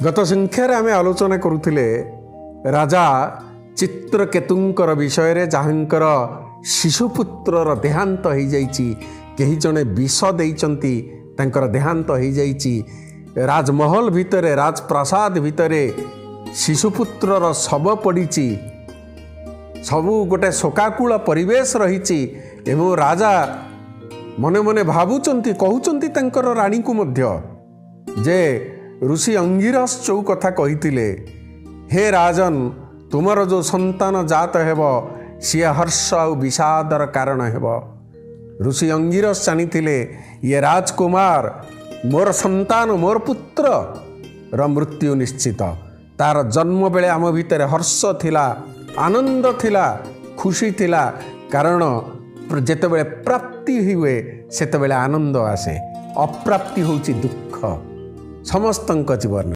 गत संख्यार आम आलोचना करुले राजा चित्रकेतुंकर विषय रे जहाँकर शिशुपुत्रर देहांत हो जाइछि केही जणे विष देइचंती तांकर देहांत हो जाइछि। राजमहल भितरे राजप्रासाद भितरे शिशुपुत्रर शव पड़िछि। सबु गोटे शोकाकूल परिवेश रहिछि एवं राजा मने मने भावुचंती कहउचंती तांकर रानी को मध्य जे ऋषि अंगिरस जो कथा कहिथिले, हे राजन तुमर जो संतान जात हेब सी हर्ष और विषादर कारण हेब। ऋषि अंगिरस जानिथिले ये राजकुमार मोर संतान मोर पुत्र र मृत्यु निश्चित। तार जन्म बेले आम भितर हर्ष थिला, आनंद थिला, खुशी थिला, कारण जेतेबेले प्राप्ति हुए सेतेबेले आनंद आसे, अप्राप्ति होउछि दुख समस्तंक जीवन।